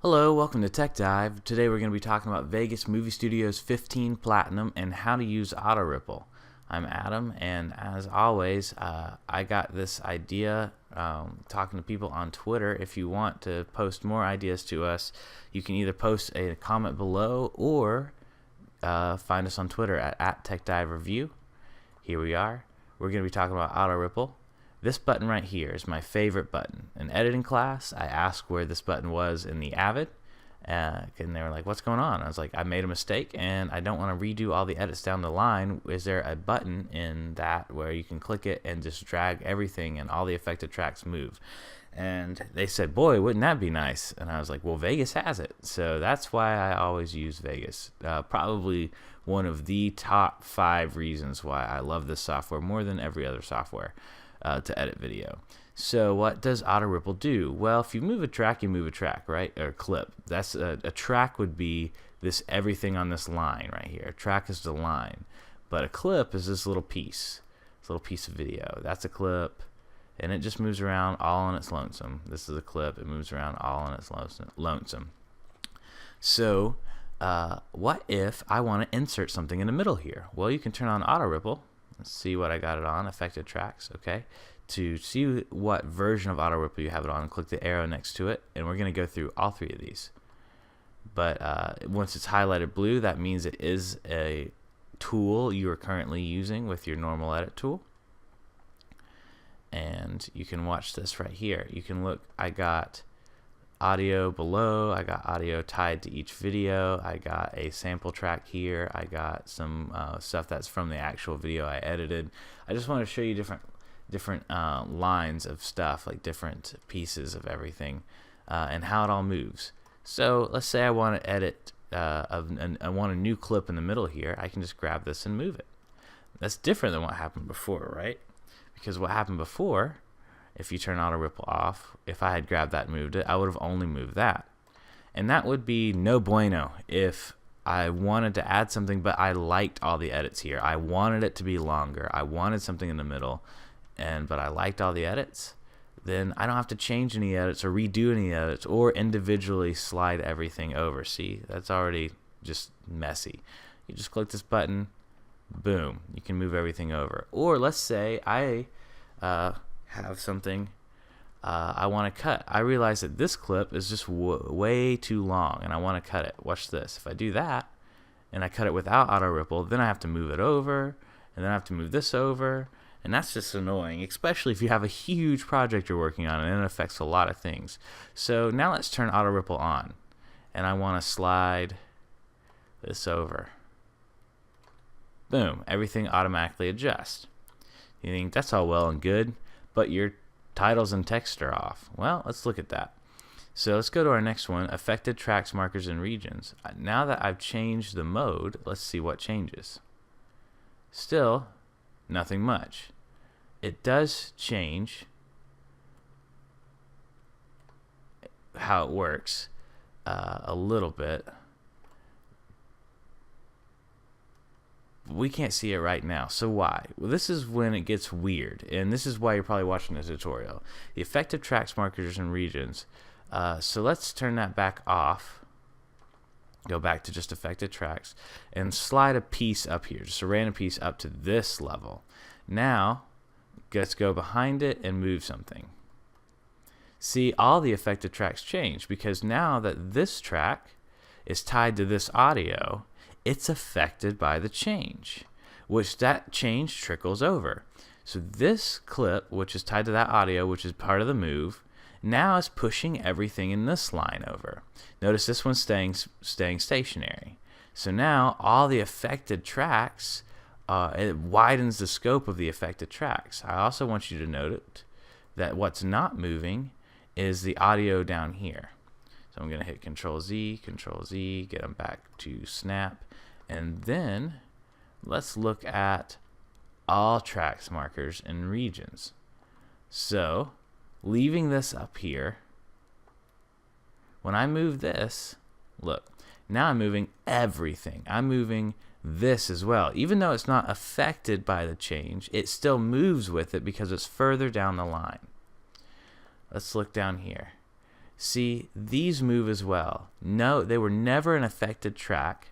Hello, welcome to Techdive. Today we're going to be talking about Vegas Movie Studio's 15 Platinum and how to use Auto Ripple. I'm Adam, and as always, I got this idea talking to people on Twitter. If you want to post more ideas to us, you can either post a comment below or find us on Twitter at TechDiveReview. Here we are. We're going to be talking about Auto Ripple. This button right here is my favorite button. In editing class, I asked where this button was in the Avid, and they were like, what's going on? I was like, I made a mistake, and I don't want to redo all the edits down the line. Is there a button in that where you can click it and just drag everything and all the affected tracks move? And they said, boy, wouldn't that be nice? And I was like, well, Vegas has it. So that's why I always use Vegas. Probably one of the top 5 reasons why I love this software more than every other software. To edit video. So what does Auto Ripple do? Well, if you move a track, you move a track, right? Or a clip. That's a track would be this everything on this line right here. A track is the line, but a clip is this little piece of video. That's a clip, and it just moves around all on its lonesome. This is a clip. It moves around all on its lonesome. So what if I want to insert something in the middle here? Well, you can turn on Auto Ripple. Let's see what I got it on, affected tracks, okay? To see what version of Auto Ripple you have it on, click the arrow next to it, and we're going to go through all 3 of these. But once it's highlighted blue, that means it is a tool you are currently using with your normal edit tool. And you can watch this right here. You can look, I got audio below, I got audio tied to each video, I got a sample track here, I got some stuff that's from the actual video I edited. I just want to show you different lines of stuff, like different pieces of everything, and how it all moves. So let's say I want to edit, I want a new clip in the middle here. I can just grab this and move it. That's different than what happened before, right? Because what happened before, if you turn Auto Ripple off, if I had grabbed that and moved it, I would have only moved that. And that would be no bueno if I wanted to add something, but I liked all the edits here. I wanted it to be longer. I wanted something in the middle, but I liked all the edits. Then I don't have to change any edits or redo any edits or individually slide everything over. See, that's already just messy. You just click this button, boom, you can move everything over. Or let's say I have something I want to cut. I realize that this clip is just way too long and I want to cut it. Watch this. If I do that and I cut it without Auto Ripple, then I have to move it over, and then I have to move this over, and that's just annoying, especially if you have a huge project you're working on and it affects a lot of things. So now let's turn Auto Ripple on, and I want to slide this over. Boom, everything automatically adjusts. You think that's all well and good, but your titles and text are off. Well, let's look at that. So let's go to our next one, affected tracks, markers, and regions. Now that I've changed the mode, let's see what changes. Still, nothing much. It does change how it works a little bit. We can't see it right now. So why? Well, this is when it gets weird, and this is why you're probably watching this tutorial. The effective tracks, markers, and regions. So let's turn that back off. Go back to just affected tracks and slide a piece up here, just a random piece up to this level. Now, let's go behind it and move something. See, all the affected tracks change because now that this track is tied to this audio, it's affected by the change, which that change trickles over. So this clip, which is tied to that audio, which is part of the move, now is pushing everything in this line over. Notice this one's staying stationary. So now all the affected tracks, it widens the scope of the affected tracks. I also want you to note that what's not moving is the audio down here. So I'm going to hit Control Z, get them back to snap. And then let's look at all tracks, markers, and regions. So leaving this up here, when I move this, look, now I'm moving everything. I'm moving this as well. Even though it's not affected by the change, it still moves with it because it's further down the line. Let's look down here. See, these move as well. No, they were never an affected track,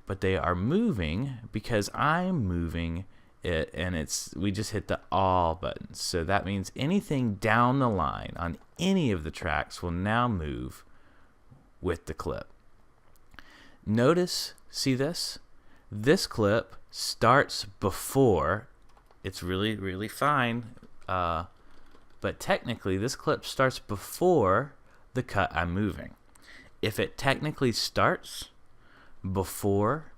but they are moving because I'm moving it, and we just hit the all button. So that means anything down the line on any of the tracks will now move with the clip. Notice, see this? This clip starts before. It's really, really fine, but technically this clip starts before the cut I'm moving. If it technically starts before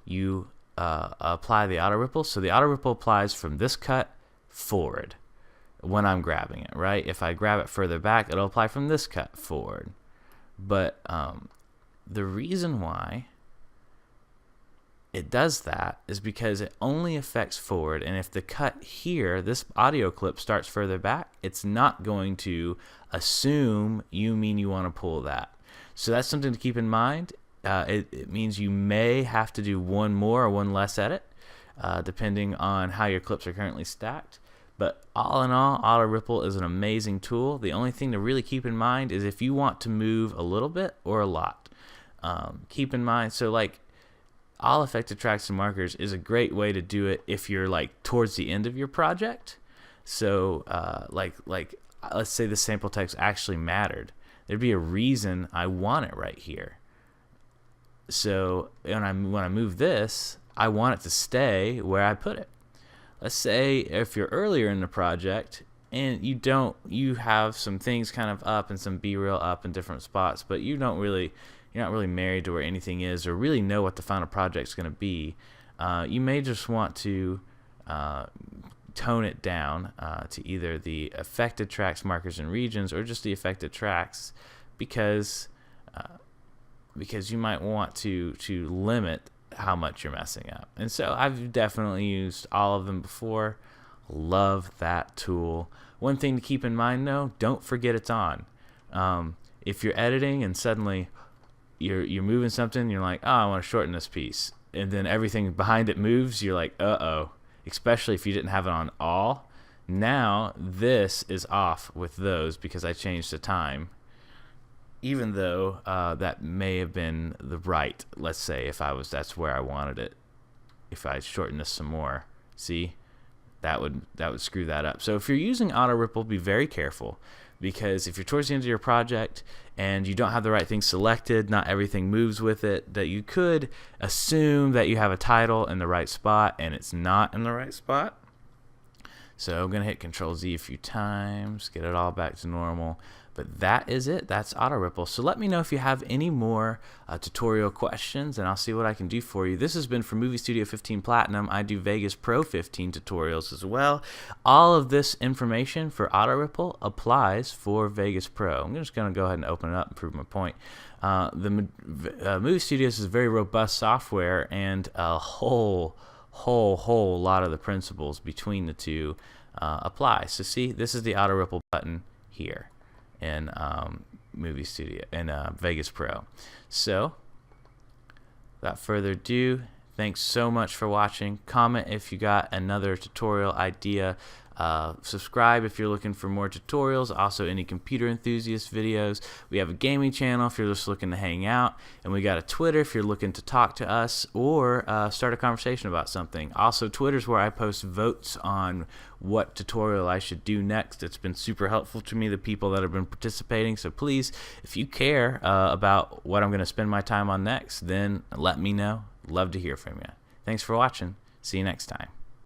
you apply the auto ripple, so the auto ripple applies from this cut forward when I'm grabbing it, right? If I grab it further back, it'll apply from this cut forward. But the reason why it does that is because it only affects forward, and if the cut here, this audio clip, starts further back, it's not going to assume you mean you want to pull that. So that's something to keep in mind. It means you may have to do one more or one less edit, depending on how your clips are currently stacked. But all in all, auto ripple is an amazing tool. The only thing to really keep in mind is if you want to move a little bit or a lot. Keep in mind, so like all affected tracks and markers is a great way to do it if you're like towards the end of your project. So like let's say the sample text actually mattered. There'd be a reason I want it right here. So when I move this, I want it to stay where I put it. Let's say if you're earlier in the project and you have some things kind of up and some B-reel up in different spots, but you're not really married to where anything is or really know what the final project's going to be. You may just want to tone it down to either the affected tracks, markers, and regions, or just the affected tracks, because you might want to limit how much you're messing up. And so I've definitely used all of them before. Love that tool. One thing to keep in mind though, don't forget it's on. If you're editing and suddenly you're moving something, you're like, oh, I want to shorten this piece, and then everything behind it moves, you're like, uh-oh. Especially if you didn't have it on all. Now this is off with those because I changed the time, even though that may have been the right, let's say, that's where I wanted it. If I shorten this some more, see, that would screw that up. So if you're using auto ripple, be very careful, because if you're towards the end of your project and you don't have the right thing selected, not everything moves with it, that you could assume that you have a title in the right spot and it's not in the right spot. So I'm going to hit Control-Z a few times, get it all back to normal. But that is it. That's auto ripple. So let me know if you have any more tutorial questions, and I'll see what I can do for you. This has been for Movie Studio 15 Platinum. I do Vegas Pro 15 tutorials as well. All of this information for auto ripple applies for Vegas Pro. I'm just going to go ahead and open it up and prove my point. Movie Studios is very robust software, and a whole lot of the principles between the two apply. So see, this is the auto ripple button here in Movie Studio and Vegas Pro. So without further ado, thanks so much for watching. Comment if you got another tutorial idea. Subscribe if you're looking for more tutorials, also any computer enthusiast videos. We have a gaming channel if you're just looking to hang out, and we got a Twitter if you're looking to talk to us or start a conversation about something. Also, Twitter's where I post votes on what tutorial I should do next. It's been super helpful to me, the people that have been participating, so please, if you care about what I'm going to spend my time on next, then let me know. Love to hear from you. Thanks for watching. See you next time.